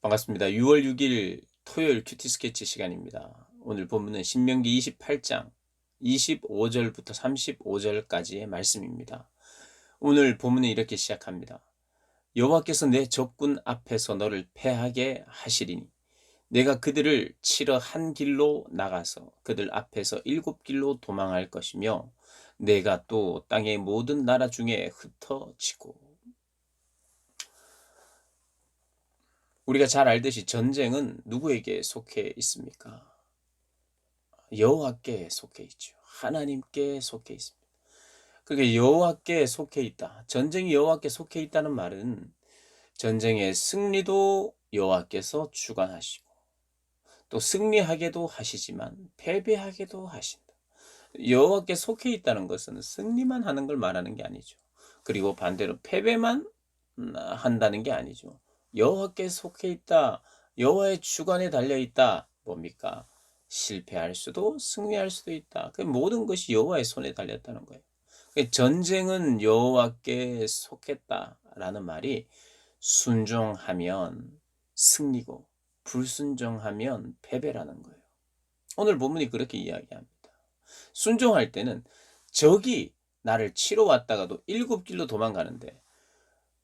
반갑습니다. 6월 6일 토요일 큐티 스케치 시간입니다. 오늘 본문은 신명기 28장 25절부터 35절까지의 말씀입니다. 오늘 본문은 이렇게 시작합니다. 여호와께서 내 적군 앞에서 너를 패하게 하시리니 내가 그들을 치러 한 길로 나가서 그들 앞에서 7길로 도망할 것이며 내가 또 땅의 모든 나라 중에 흩어지고. 우리가 잘 알듯이 전쟁은 누구에게 속해 있습니까? 여호와께 속해 있죠. 하나님께 속해 있습니다. 그러니까 여호와께 속해 있다. 전쟁이 여호와께 속해 있다는 말은 전쟁의 승리도 여호와께서 주관하시고 또 승리하게도 하시지만 패배하게도 하신다. 여호와께 속해 있다는 것은 승리만 하는 걸 말하는 게 아니죠. 그리고 반대로 패배만 한다는 게 아니죠. 여호와께 속해 있다. 여호와의 주관에 달려 있다. 뭡니까? 실패할 수도 승리할 수도 있다. 그 모든 것이 여호와의 손에 달렸다는 거예요. 전쟁은 여호와께 속했다라는 말이 순종하면 승리고 불순종하면 패배라는 거예요. 오늘 본문이 그렇게 이야기합니다. 순종할 때는 적이 나를 치러 왔다가도 7길로 도망가는데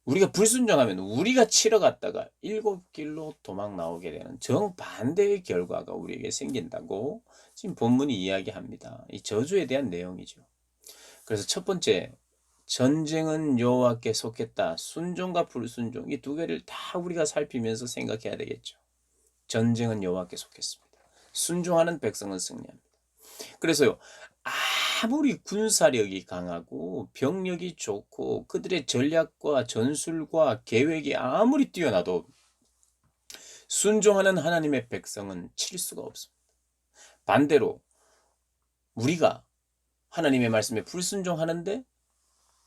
우리가 불순종하면 우리가 치러 갔다가 7길로 도망 나오게 되는 정반대의 결과가 우리에게 생긴다고 지금 본문이 이야기합니다. 이 저주에 대한 내용이죠. 그래서 첫 번째, 전쟁은 여호와께 속했다. 순종과 불순종, 이 두 개를 다 우리가 살피면서 생각해야 되겠죠. 전쟁은 여호와께 속했습니다. 순종하는 백성은 승리합니다. 그래서요, 아무리 군사력이 강하고 병력이 좋고 그들의 전략과 전술과 계획이 아무리 뛰어나도 순종하는 하나님의 백성은 칠 수가 없습니다. 반대로 우리가 하나님의 말씀에 불순종하는데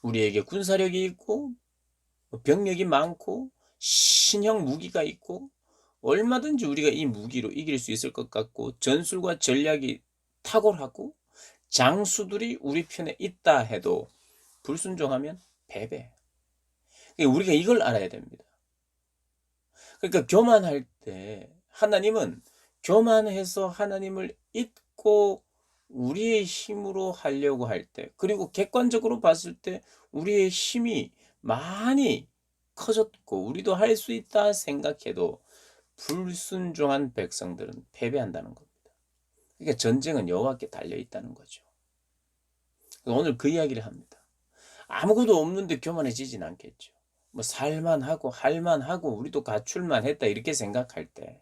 우리에게 군사력이 있고 병력이 많고 신형 무기가 있고 얼마든지 우리가 이 무기로 이길 수 있을 것 같고 전술과 전략이 탁월하고 장수들이 우리 편에 있다 해도 불순종하면 패배. 우리가 이걸 알아야 됩니다. 그러니까 교만할 때 하나님은 교만해서 하나님을 잊고 우리의 힘으로 하려고 할 때, 그리고 객관적으로 봤을 때 우리의 힘이 많이 커졌고 우리도 할 수 있다 생각해도 불순종한 백성들은 패배한다는 겁니다. 그러니까 전쟁은 여호와께 달려 있다는 거죠. 오늘 그 이야기를 합니다. 아무것도 없는데 교만해지진 않겠죠. 뭐 살만하고 할만하고 우리도 갖출만 했다 이렇게 생각할 때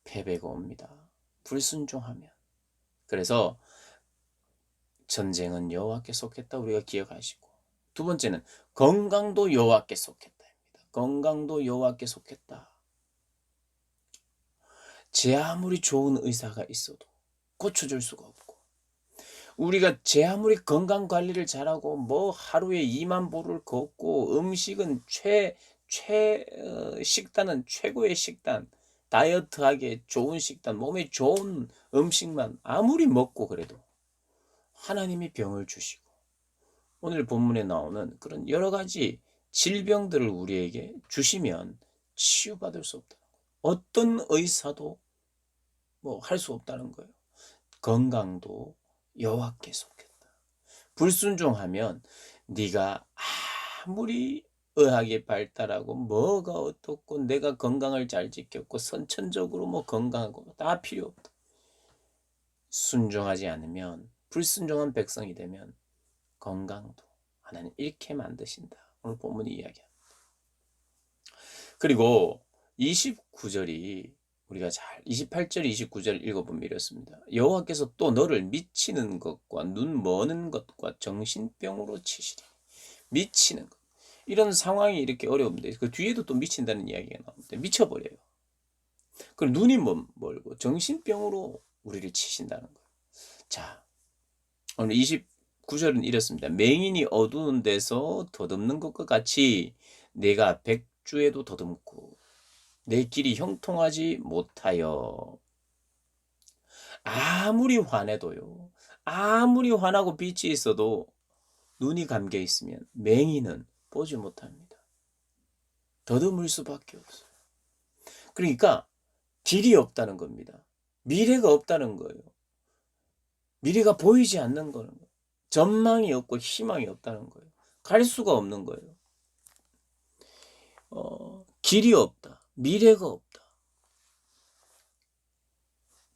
패배가 옵니다. 불순종하면. 그래서 전쟁은 여호와께 속했다 우리가 기억하시고, 두 번째는 건강도 여호와께 속했다입니다. 건강도 여호와께 속했다. 제 아무리 좋은 의사가 있어도 고쳐줄 수가 없고, 우리가 제 아무리 건강 관리를 잘하고 뭐 하루에 2만 보를 걷고 음식은 식단은 최고의 식단, 다이어트하게 좋은 식단, 몸에 좋은 음식만 아무리 먹고 그래도 하나님이 병을 주시고 오늘 본문에 나오는 그런 여러 가지 질병들을 우리에게 주시면 치유받을 수 없다는 거예요. 어떤 의사도 뭐 할 수 없다는 거예요. 건강도 여호와께 속했다. 불순종하면 네가 아무리 의학이 발달하고 뭐가 어떻고 내가 건강을 잘 지켰고 선천적으로 뭐 건강하고 다 필요 없다. 순종하지 않으면, 불순종한 백성이 되면 건강도 하나님 잃게 만드신다. 오늘 본문이 이야기합니다. 그리고 29절이 우리가 잘 28절 29절 읽어보면 이렇습니다. 여호와께서 또 너를 미치는 것과 눈 머는 것과 정신병으로 치시리. 미치는 것. 이런 상황이 이렇게 어려운데 그 뒤에도 또 미친다는 이야기가 나오는데 미쳐버려요. 그럼 눈이 멀고 정신병으로 우리를 치신다는 거예요. 자, 오늘 29절은 이렇습니다. 맹인이 어두운 데서 더듬는 것과 같이 내가 백주에도 더듬고 내 길이 형통하지 못하여. 아무리 화내도요, 아무리 화나고 빛이 있어도 눈이 감겨 있으면 맹인은 보지 못합니다. 더듬을 수밖에 없어요. 그러니까 길이 없다는 겁니다. 미래가 없다는 거예요. 미래가 보이지 않는 거는 거예요. 전망이 없고 희망이 없다는 거예요. 갈 수가 없는 거예요. 길이 없다. 미래가 없다.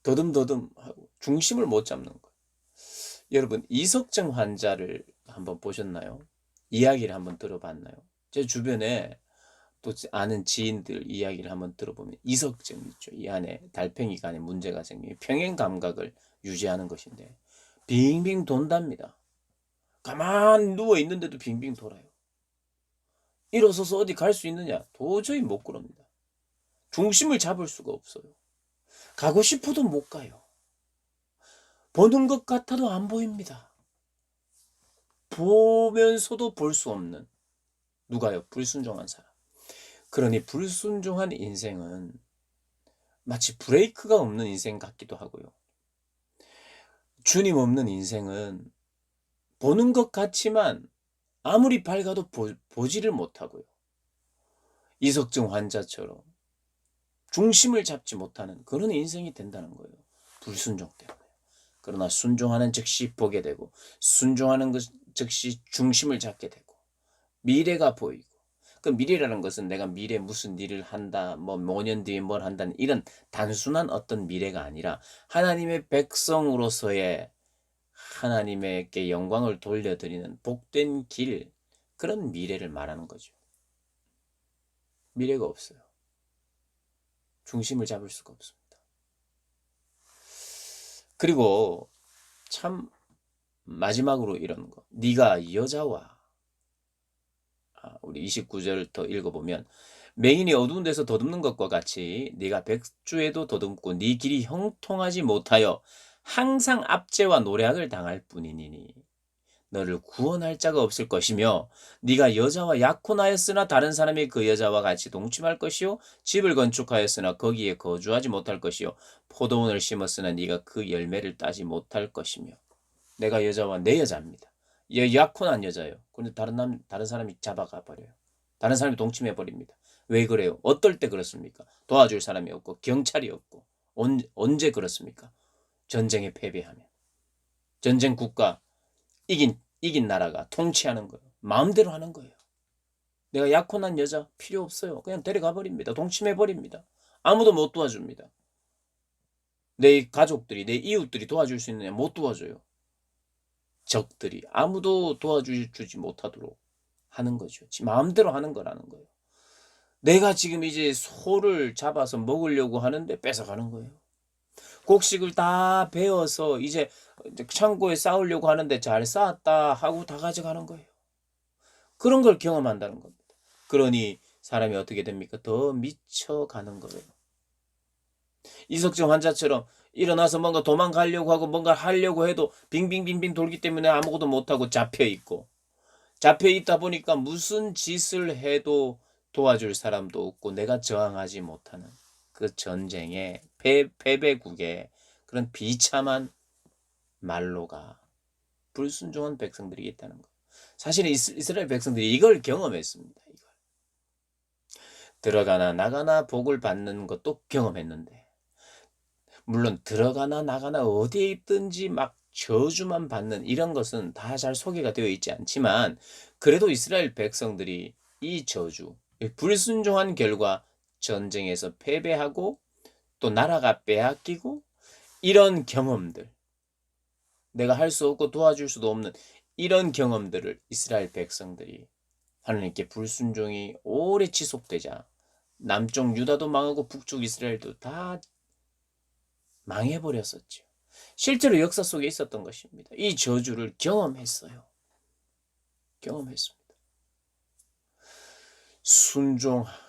더듬더듬하고 중심을 못 잡는 거예요. 여러분, 이석증 환자를 한번 보셨나요? 이야기를 한번 들어봤나요? 제 주변에 또 아는 지인들 이야기를 한번 들어보면 이석증 있죠. 이 안에 달팽이가 안에 문제가 생기면 평행 감각을 유지하는 것인데 빙빙 돈답니다. 가만히 누워 있는데도 빙빙 돌아요. 일어서서 어디 갈 수 있느냐? 도저히 못 그럽니다. 중심을 잡을 수가 없어요. 가고 싶어도 못 가요. 보는 것 같아도 안 보입니다. 보면서도 볼 수 없는, 누가요? 불순종한 사람. 그러니 불순종한 인생은 마치 브레이크가 없는 인생 같기도 하고요. 주님 없는 인생은 보는 것 같지만 아무리 밝아도 보지를 못하고요. 이석증 환자처럼 중심을 잡지 못하는 그런 인생이 된다는 거예요. 불순종 때문에. 그러나 순종하는 즉시 보게 되고 순종하는 것 즉시 중심을 잡게 되고 미래가 보이고, 그 미래라는 것은 내가 미래 무슨 일을 한다, 뭐 5년 뒤에 뭘 한다는 이런 단순한 어떤 미래가 아니라 하나님의 백성으로서의 하나님에게 영광을 돌려드리는 복된 길, 그런 미래를 말하는 거죠. 미래가 없어요. 중심을 잡을 수가 없습니다. 그리고 참 마지막으로 이런 거. 네가 여자와, 우리 29절 더 읽어보면 맹인이 어두운 데서 더듬는 것과 같이 네가 백주에도 더듬고 네 길이 형통하지 못하여 항상 압제와 노략을 당할 뿐이니 너를 구원할 자가 없을 것이며 네가 여자와 약혼하였으나 다른 사람이 그 여자와 같이 동침할 것이요 집을 건축하였으나 거기에 거주하지 못할 것이요 포도원을 심었으나 네가 그 열매를 따지 못할 것이며. 내가 여자와 내 여자입니다. 약혼한 여자예요. 그런데 다른 사람이 잡아가 버려요. 다른 사람이 동침해 버립니다. 왜 그래요? 어떨 때 그렇습니까? 도와줄 사람이 없고 경찰이 없고. 언제 그렇습니까? 전쟁에 패배하면. 전쟁 국가 이긴 나라가 통치하는 거예요. 마음대로 하는 거예요. 내가 약혼한 여자 필요 없어요. 그냥 데려가 버립니다. 동침해 버립니다. 아무도 못 도와줍니다. 내 가족들이, 내 이웃들이 도와줄 수 있느냐? 못 도와줘요. 적들이 아무도 도와주지 못하도록 하는 거죠. 마음대로 하는 거라는 거예요. 내가 지금 이제 소를 잡아서 먹으려고 하는데 뺏어가는 거예요. 곡식을 다 베어서 이제 창고에 쌓으려고 하는데 잘 쌓았다 하고 다 가져가는 거예요. 그런 걸 경험한다는 겁니다. 그러니 사람이 어떻게 됩니까? 더 미쳐가는 거예요. 이석증 환자처럼 일어나서 뭔가 도망가려고 하고 뭔가 하려고 해도 빙빙빙빙 돌기 때문에 아무것도 못하고 잡혀있고, 잡혀있다 보니까 무슨 짓을 해도 도와줄 사람도 없고 내가 저항하지 못하는 그 전쟁의 패배국의 그런 비참한 말로가 불순종한 백성들이 있다는 거. 사실은 이스라엘 백성들이 이걸 경험했습니다. 이걸. 들어가나 나가나 복을 받는 것도 경험했는데, 물론 들어가나 나가나 어디에 있든지 막 저주만 받는 이런 것은 다 잘 소개가 되어 있지 않지만, 그래도 이스라엘 백성들이 이 저주, 불순종한 결과 전쟁에서 패배하고 또 나라가 빼앗기고, 이런 경험들, 내가 할 수 없고 도와줄 수도 없는 이런 경험들을 이스라엘 백성들이 하나님께 불순종이 오래 지속되자 남쪽 유다도 망하고 북쪽 이스라엘도 다 망해버렸었죠. 실제로 역사 속에 있었던 것입니다. 이 저주를 경험했어요. 경험했습니다.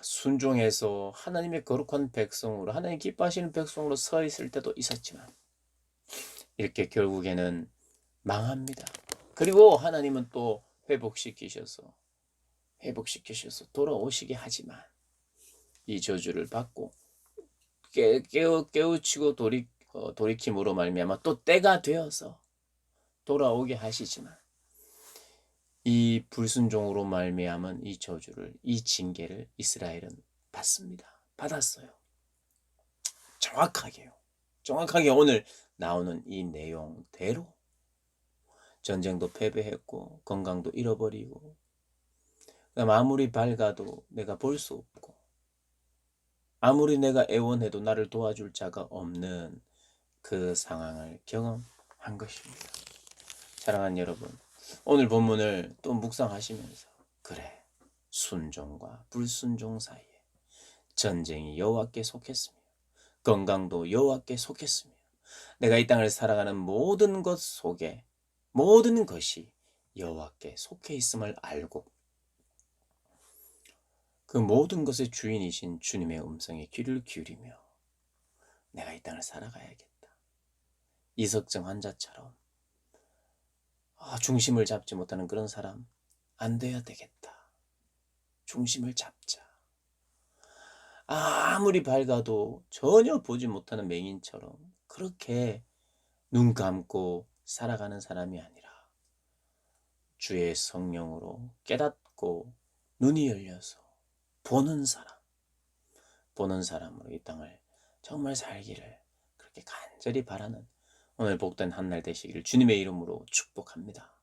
순종해서 하나님의 거룩한 백성으로, 하나님 기뻐하시는 백성으로 서 있을 때도 있었지만 이렇게 결국에는 망합니다. 그리고 하나님은 또 회복시키셔서 돌아오시게 하지만 이 저주를 받고 깨우치고 돌이킴으로 말미암아 또 때가 되어서 돌아오게 하시지만 이 불순종으로 말미암은 이 저주를, 이 징계를 이스라엘은 받습니다. 받았어요. 정확하게요. 정확하게 오늘 나오는 이 내용대로 전쟁도 패배했고 건강도 잃어버리고 아무리 밝아도 내가 볼 수 없고 아무리 내가 애원해도 나를 도와줄 자가 없는 그 상황을 경험한 것입니다. 사랑하는 여러분, 오늘 본문을 또 묵상하시면서 그래, 순종과 불순종 사이에 전쟁이 여호와께 속했으며 건강도 여호와께 속했으며 내가 이 땅을 살아가는 모든 것 속에 모든 것이 여호와께 속해 있음을 알고 그 모든 것의 주인이신 주님의 음성에 귀를 기울이며 내가 이 땅을 살아가야겠다. 이석정 환자처럼 중심을 잡지 못하는 그런 사람 안 돼야 되겠다. 중심을 잡자. 아무리 밝아도 전혀 보지 못하는 맹인처럼 그렇게 눈 감고 살아가는 사람이 아니라 주의 성령으로 깨닫고 눈이 열려서 보는 사람으로 이 땅을 정말 살기를 그렇게 간절히 바라는 오늘 복된 한 날 되시기를 주님의 이름으로 축복합니다.